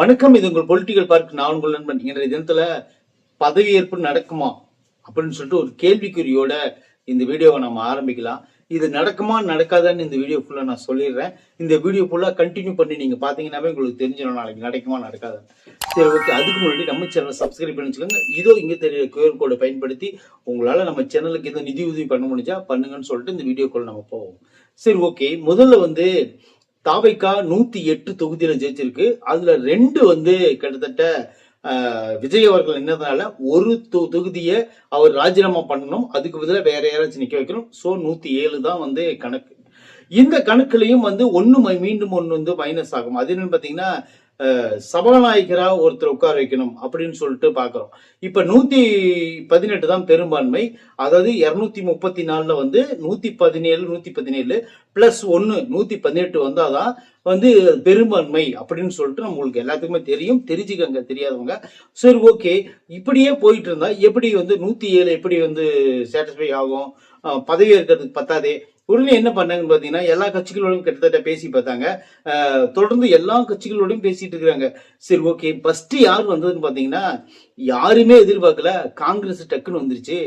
வணக்கம், இது உங்கள் பொலிட்டிக்கல் பார்க். நான் உங்கள் நண்பன். இன்றைய தினத்துல பதவியேற்பு நடக்குமா அப்படின்னு சொல்லிட்டு ஒரு கேள்விக்குறியோட இந்த வீடியோவை நம்ம ஆரம்பிக்கலாம். இது நடக்குமா நடக்காதான்னு இந்த வீடியோ ஃபுல்லா நான் சொல்லிடுறேன். இந்த வீடியோ ஃபுல்லா கண்டினியூ பண்ணி நீங்க பாத்தீங்கன்னாவே உங்களுக்கு தெரிஞ்சிடும் நாளைக்கு நடக்குமா நடக்காதா. சரி, ஓகே. அதுக்கு முன்னாடி நம்ம சேனலை சப்ஸ்கிரைப் பண்ணி வச்சுக்கோங்க. இதோ இங்க தெரிய QR கோடை பயன்படுத்தி உங்களால நம்ம சேனலுக்கு எதுவும் நிதி உதவி பண்ண முடிஞ்சா பண்ணுங்கன்னு சொல்லிட்டு இந்த வீடியோக்குள்ள நம்ம போவோம். சரி, ஓகே. முதல்ல தாவைக்கா 108 தொகுதியில ஜெயிச்சிருக்கு. அதுல 2 கிட்டத்தட்ட விஜய் அவர்கள் என்னதுனால ஒரு தொகுதியை அவர் ராஜினாமா பண்ணணும், அதுக்கு பதிலா வேற யாராச்சும் நிக்க வைக்கணும். சோ 107 தான் கணக்கு. இந்த கணக்குலயும் ஒண்ணு மீண்டும் ஒண்ணு மைனஸ் ஆகும். அது என்னன்னு பாத்தீங்கன்னா, சபாநாயகரா ஒருத்தர் உட்கார வைக்கணும் அப்படின்னு சொல்லிட்டு பாக்குறோம். இப்ப 118 தான் பெரும்பான்மை. அதாவது 234ல 117 பிளஸ் 1 118 வந்தாதான் பெரும்பான்மை அப்படின்னு சொல்லிட்டு நம்மளுக்கு எல்லாத்துக்குமே தெரியும். தெரிஞ்சுக்கங்க தெரியாதவங்க. சரி, ஓகே. இப்படியே போயிட்டு இருந்தா எப்படி 107 எப்படி சாட்டிஸ்ஃபை ஆகும்? பதவி ஏற்கிறதுக்கு பத்தாதே. உடனே என்ன பண்ணாங்கன்னு பாத்தீங்கன்னா, எல்லா கட்சிகளோடும் கிட்டத்தட்ட பேசி பார்த்தாங்க. தொடர்ந்து எல்லா கட்சிகளோடையும் பேசிட்டு இருக்கிறாங்க. சரி, ஓகே. ஃபர்ஸ்ட் யார் வந்ததுன்னு பாத்தீங்கன்னா, யாருமே எதிர்பார்க்கல. காங்கிரஸ் டக்குன்னு வந்துருச்சு.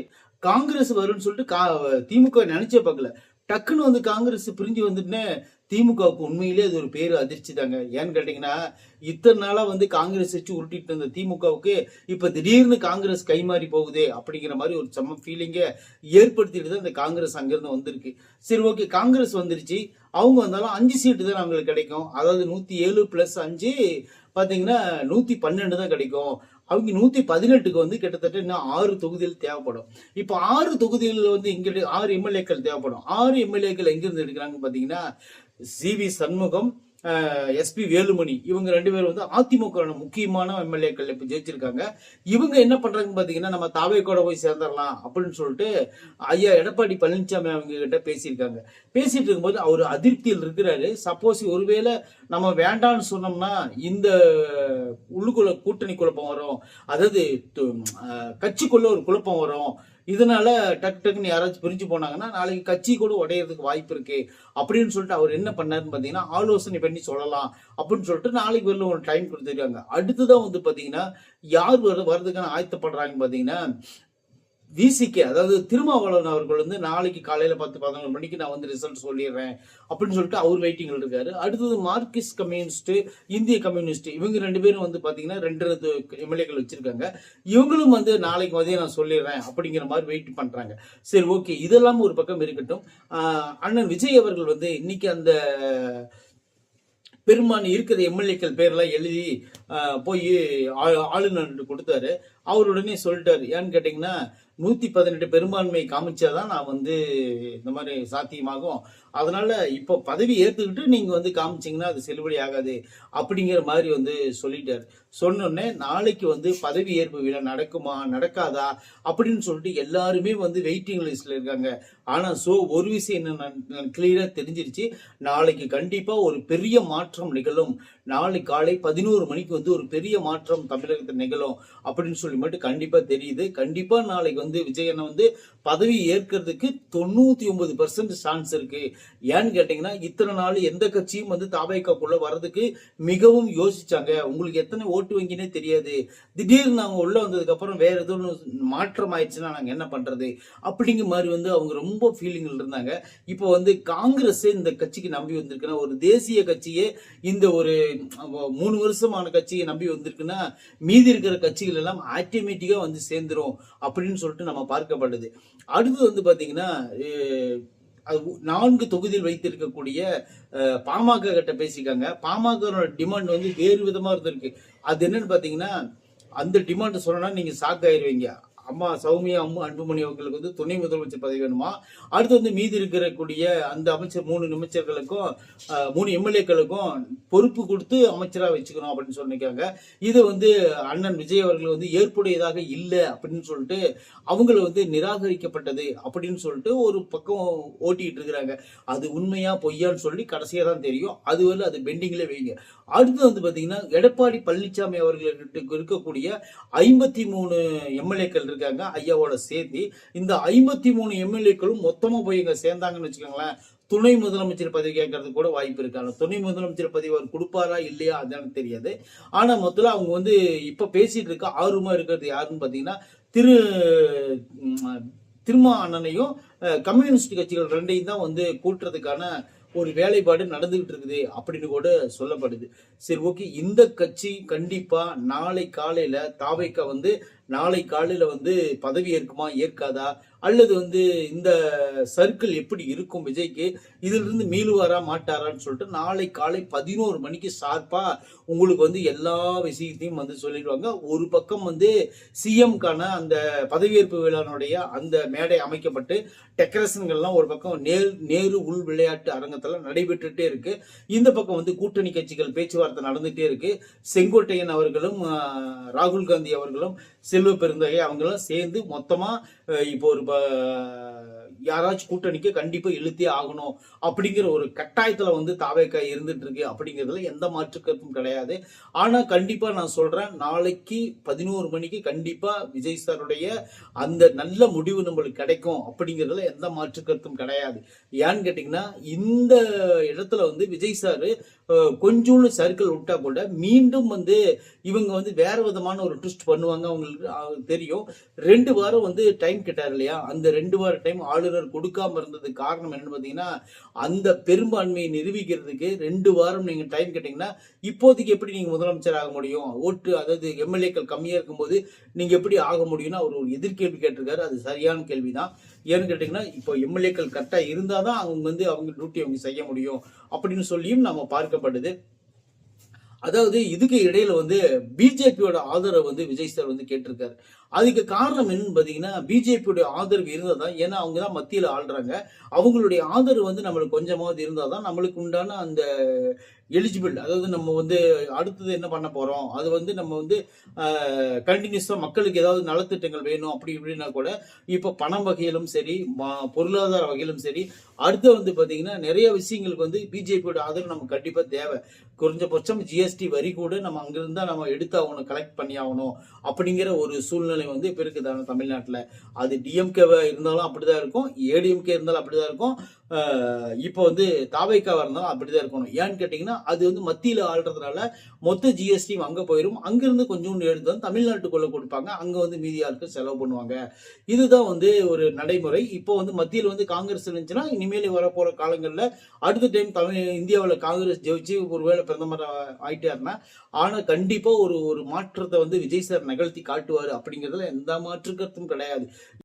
காங்கிரஸ் வரும்னு சொல்லிட்டு திமுக நினைச்சே பார்க்கல. டக்குன்னு காங்கிரஸ் பிரிஞ்சு வந்துட்டுன்னு திமுகவுக்கு உண்மையிலே அது ஒரு பேரு அதிர்ச்சி தாங்க. ஏன்னு கேட்டீங்கன்னா, இத்தனை நாளா காங்கிரஸ் வச்சு உருட்டிட்டு இருந்த திமுகவுக்கு இப்ப திடீர்னு காங்கிரஸ் கைமாறி போகுதே அப்படிங்கிற மாதிரி ஒரு செம்ம ஃபீலிங்க ஏற்படுத்திட்டு தான் இந்த காங்கிரஸ் அங்கிருந்து வந்திருக்கு. சரி, ஓகே. காங்கிரஸ் வந்துருச்சு. அவங்க வந்தாலும் 5 சீட்டு தான் அவங்களுக்கு கிடைக்கும். அதாவது 107 பிளஸ் 5 பாத்தீங்கன்னா 112 தான் கிடைக்கும். அவங்க 118க்கு கிட்டத்தட்ட இன்னும் 6 தொகுதிகள் தேவைப்படும். இப்ப 6 தொகுதிகள் இங்க 6 எம்எல்ஏக்கள் தேவைப்படும். 6 எம்எல்ஏக்கள் எங்க இருந்து எடுக்கிறாங்க பாத்தீங்கன்னா, CV சண்முகம், SP வேலுமணி, இவங்க 2 பேரும் அதிமுக முக்கியமான எம்எல்ஏக்கள் இப்ப ஜெயிச்சிருக்காங்க. இவங்க என்ன பண்றாங்கன்னு பாத்தீங்கன்னா, நம்ம தாவேக்கோட போய் சேர்ந்துடலாம் அப்படின்னு சொல்லிட்டு ஐயா எடப்பாடி பழனிசாமி அவங்க கிட்ட பேசியிருக்காங்க. பேசிட்டு இருக்கும்போது அவர் அதிருப்தியில் இருக்கிறாரு. சப்போஸ் ஒருவேளை நம்ம வேண்டாம்னு சொன்னோம்னா இந்த உள்ளுக்குள்ள கூட்டணி குழப்பம் வரும், அதாவது கட்சிக்குள்ள ஒரு குழப்பம் வரும். இதனால டக்குன்னு யாராச்சும் பிரிஞ்சு போனாங்கன்னா நாளைக்கு கட்சி கூட உடையறதுக்கு வாய்ப்பு இருக்கு அப்படின்னு சொல்லிட்டு அவர் என்ன பண்ணாருன்னு பாத்தீங்கன்னா, ஆலோசனை பண்ணி சொல்லலாம் அப்படின்னு சொல்லிட்டு நாளைக்கு வரல ஒரு டைம் கொடுத்துருக்காங்க. அடுத்துதான் பாத்தீங்கன்னா, யார் வர்றதுக்கான ஆயத்தப்படுறாங்கன்னு பாத்தீங்கன்னா, விசிகே, அதாவது திருமாவளவன் அவர்கள் நாளைக்கு காலையில 10-11 மணிக்கு நான் ரிசல்ட் சொல்லிடுறேன் அப்படின்னு சொல்லிட்டு அவர் வெயிட்டிங் இருக்காரு. அடுத்தது மார்க்சிஸ்ட் கம்யூனிஸ்ட், இந்திய கம்யூனிஸ்ட், இவங்க 2 பேரும் பாத்தீங்கன்னா 2 எம்எல்ஏக்கள் வச்சிருக்காங்க. இவங்களும் நாளைக்கு மதியம் நான் சொல்லிடுறேன் அப்படிங்கிற மாதிரி வெயிட் பண்றாங்க. சரி, ஓகே. இதெல்லாம் ஒரு பக்கம் இருக்கட்டும். அண்ணன் விஜய் அவர்கள் இன்னைக்கு அந்த பெரும்பான்மை இருக்கிற எம்எல்ஏக்கள் பேர்லாம் எழுதி போய் ஆளுநர் கொடுத்தாரு. அவர் உடனே சொல்லிட்டாரு. ஏன்னு கேட்டீங்கன்னா, 118 பெரும்பான்மை காமிச்சாதான் நான் இந்த மாதிரி சாத்தியமாகும். அதனால இப்போ பதவி ஏத்துக்கிட்டு நீங்க காமிச்சீங்கன்னா அது செல்லுபடி ஆகாது அப்படிங்கிற மாதிரி சொல்லிட்டாரு. சொன்னோடனே நாளைக்கு பதவி ஏற்பு விழா நடக்குமா நடக்காதா அப்படின்னு சொல்லிட்டு எல்லாருமே வெயிட்டிங் லிஸ்ட்ல இருக்காங்க. ஆனா ஒரு விஷயம் என்ன கிளியரா தெரிஞ்சிருச்சு. நாளைக்கு கண்டிப்பா ஒரு பெரிய மாற்றம் நிகழும். நாளைக்கு காலை 11 மணிக்கு ஒரு பெரிய மாற்றம் தமிழகத்தில் நிகழும் அப்படின்னு சொல்லி மட்டும் கண்டிப்பா தெரியுது. கண்டிப்பா நாளைக்கு விஜய் பதவி ஏற்கிறதுக்கு 99% சான்ஸ் இருக்கு. ஏன்னு கேட்டீங்கன்னா, இத்தனை நாள் எந்த கட்சியும் தாவேக்காக்குள்ள வர்றதுக்கு மிகவும் யோசிச்சாங்க. உங்களுக்கு எத்தனை ஓட்டு வங்கினே தெரியாது. திடீர்னு நாங்க உள்ள வந்ததுக்கு அப்புறம் வேற எதுவும் மாற்றம் ஆயிடுச்சுன்னா நாங்க என்ன பண்றது அப்படிங்கிற மாதிரி அவங்க ரொம்ப ஃபீலிங்ல இருந்தாங்க. இப்போ காங்கிரஸ் இந்த கட்சிக்கு நம்பி வந்திருக்குன்னா, ஒரு தேசிய கட்சியே இந்த ஒரு 3 வருஷமான கட்சியை நம்பி வந்திருக்குன்னா, மீதி இருக்கிற கட்சிகள் எல்லாம் ஆட்டோமேட்டிக்கா சேர்ந்துரும் அப்படின்னு சொல்லிட்டு நம்ம பார்க்கப்படுது. அடுத்து பாத்தீங்கன்னா, 4 தொகுதியில் வைத்திருக்கக்கூடிய பாமக கிட்ட பேசிக்காங்க. பாமக டிமாண்ட் வேறு விதமா இருந்திருக்கு. அது என்னன்னு பாத்தீங்கன்னா, அந்த டிமாண்ட் சொன்னா நீங்க ஷாக் ஆயிருவீங்க. அம்மா சௌமியா அன்புமணி அவர்களுக்கு துணை முதலமைச்சர் பதவி வேணுமா. அடுத்து மீதி இருக்கக்கூடிய அந்த அமைச்சர் 3 அமைச்சர்களுக்கும் 3 எம்எல்ஏக்களுக்கும் பொறுப்பு கொடுத்து அமைச்சரா வச்சுக்கணும் அப்படின்னு சொல்லிருக்காங்க. இது அண்ணன் விஜய் அவர்கள் ஏற்புடையதாக இல்லை அப்படின்னு சொல்லிட்டு அவங்கள நிராகரிக்கப்பட்டது அப்படின்னு சொல்லிட்டு ஒரு பக்கம் ஓட்டிட்டு இருக்கிறாங்க. அது உண்மையா பொய்யான்னு சொல்லி கடைசியா தான் தெரியும். அது பெண்டிங்ல வைங்க. அடுத்து பாத்தீங்கன்னா, எடப்பாடி பழனிசாமி அவர்களுக்கு இருக்கக்கூடிய 53 எம்எல்ஏக்கள் இருக்காங்க ஐயாவோட சேர்த்து. இந்த 53 எம்எல்ஏக்களும் மொத்தமா போய் இங்க சேர்ந்தாங்கன்னு வச்சுக்கோங்களேன், துணை முதலமைச்சர் பதவி கேட்கறதுக்கு கூட வாய்ப்பு இருக்கு. ஆனா துணை முதலமைச்சர் பதவி அவர் கொடுப்பாரா இல்லையா அது எனக்கு தெரியாது. ஆனா மொத்தத்துல அவங்க வந்து இப்ப பேசிட்டு இருக்க ஆர்வமா இருக்கிறது யாருன்னு பாத்தீங்கன்னா திரு திருமா அண்ணனையும் கம்யூனிஸ்ட் கட்சிகள் ரெண்டையும் தான் வந்து கூட்டுறதுக்கான ஒரு வேலைப்பாடு நடந்துகிட்டு இருக்குது அப்படின்னு கூட சொல்லப்படுது. சரி, ஓகே. இந்த கட்சி கண்டிப்பா நாளை காலையில தாவேக்கா வந்து நாளை காலையில வந்து பதவி ஏற்குமா ஏற்காதா, அல்லது வந்து இந்த சர்க்கிள் எப்படி இருக்கும் விஜய்க்கு, இதுல இருந்து மீளுவாரா மாட்டாரான்னு சொல்லிட்டு நாளை காலை 11 மணிக்கு ஷார்ப்பா உங்களுக்கு வந்து எல்லா விஷயத்தையும் வந்து சொல்லிடுவாங்க. ஒரு பக்கம் வந்து சிஎம்கான அந்த பதவியேற்பு விழானுடைய அந்த மேடை அமைக்கப்பட்டு டெக்கரேஷன்கள்லாம் ஒரு பக்கம் நேரு உள் விளையாட்டு அரங்கத்துல நடைபெற்றுட்டே இருக்கு. இந்த பக்கம் வந்து கூட்டணி கட்சிகள் பேச்சுவார்த்தை நடந்துட்டே இருக்கு. செங்கோட்டையன் அவர்களும் ராகுல் காந்தி அவர்களும் செல்வ பெருந்தகை அவங்கெல்லாம் சேர்ந்து மொத்தமா இப்போ ஒரு யாராச்சும் கூட்டணிக்கு கண்டிப்பா இழுத்தே ஆகணும் அப்படிங்கிற ஒரு கட்டாயத்துல வந்து தாவேக்கா இருந்துட்டு இருக்கு. அப்படிங்கிறதுல எந்த மாற்று கருத்தும் கிடையாது. ஆனா கண்டிப்பா நான் சொல்றேன், நாளைக்கு 11 மணிக்கு கண்டிப்பா விஜய் சாருடைய அந்த நல்ல முடிவு நம்மளுக்கு கிடைக்கும் அப்படிங்கிறதுல எந்த மாற்று கருத்தும் கிடையாது. ஏன்னு கேட்டீங்கன்னா இந்த இடத்துல வந்து விஜய் சாரு கொஞ்சோண்டு சர்க்கிள் விட்டா கூட மீண்டும் வந்து இவங்க வந்து வேற விதமான ஒரு ட்விஸ்ட் பண்ணுவாங்க. அவங்களுக்கு தெரியும். 2 வாரம் வந்து டைம் கேட்டார் இல்லையா, அந்த 2 வார டைம் ஆளுநர் கொடுக்காம இருந்ததுக்கு காரணம் என்னன்னு பாத்தீங்கன்னா அந்த பெரும்பான்மையை நிரூபிக்கிறதுக்கு 2 வாரம் நீங்க டைம் கேட்டீங்கன்னா இப்போதைக்கு எப்படி நீங்க முதலமைச்சர் ஆக முடியும், ஓட்டு அதாவது எம்எல்ஏக்கள் கம்மியா இருக்கும்போது நீங்க எப்படி ஆக முடியும்னு அவர் ஒரு எதிர்கேள்வி கேட்டிருக்காரு. அது சரியான கேள்விதான். ஏன்னு கேட்டீங்கன்னா இப்போ எம்எல்ஏக்கள் கரெக்டா இருந்தாதான் அவங்க வந்து அவங்க டியூட்டி அவங்க செய்ய முடியும் அப்படின்னு சொல்லியும் நம்ம பார்க்கப்படுது. அதாவது இதுக்கு இடையில வந்து பிஜேபியோட ஆதரவு வந்து விஜய் சார் வந்து கேட்டிருக்காரு. அதுக்கு காரணம் என்னன்னு பாத்தீங்கன்னா பிஜேபியோட ஆதரவு இருந்தாதான், ஏன்னா அவங்க தான் மத்தியில ஆள்றாங்க, அவங்களுடைய ஆதரவு வந்து நம்மளுக்கு கொஞ்சமாவது இருந்தாதான் நம்மளுக்கு உண்டான அந்த எலிஜிபிள், அதாவது நம்ம வந்து அடுத்தது என்ன பண்ண போறோம், அது வந்து நம்ம வந்து கண்டினியூஸா மக்களுக்கு ஏதாவது நலத்திட்டங்கள் வேணும் அப்படி இப்படின்னா கூட இப்ப பணம் வகையிலும் சரி பொருளாதார வகையிலும் சரி அடுத்து வந்து பாத்தீங்கன்னா நிறைய விஷயங்களுக்கு வந்து பிஜேபியோட ஆதரவு நமக்கு கண்டிப்பா தேவை. குறைஞ்சபட்சம் ஜிஎஸ்டி வரி கூட நம்ம அங்கிருந்தா நம்ம எடுத்து ஆகணும், கலெக்ட் பண்ணி ஆகணும் அப்படிங்கிற ஒரு சூழ்நிலை வந்து இப்ப இருக்குதான தமிழ்நாட்டுல. அது டிஎம்கே இருந்தாலும் அப்படிதான் இருக்கும், ஏடிஎம்கே இருந்தாலும் அப்படிதான் இருக்கும், இப்போ வந்து தாவேக்காவா இருந்தாலும் அப்படிதான் இருக்கணும். ஏன்னு கேட்டீங்கன்னா அது வந்து மத்தியில ஆள்றதுனால மொத்த ஜிஎஸ்டி அங்க போயிடும். அங்கிருந்து கொஞ்சம் எடுத்து வந்து தமிழ்நாட்டுக்குள்ள கொடுப்பாங்க, அங்க வந்து மீதி ஆளுக்கு செலவு பண்ணுவாங்க. இதுதான் வந்து ஒரு நடைமுறை. இப்போ வந்து மத்தியில் வந்து காங்கிரஸ் இருந்துச்சுன்னா இனிமேல் வரப்போற காலங்கள்ல அடுத்த டைம் இந்தியாவில் காங்கிரஸ் ஜெயிச்சு ஒருவேளை பிரதமர் ஆயிட்டாருன்னா ஆனா கண்டிப்பா ஒரு மாற்றத்தை வந்து விஜய் சார் நிகழ்த்தி காட்டுவாரு அப்படிங்கிறதுல எந்த மாற்று கருத்தும் கிடையாது.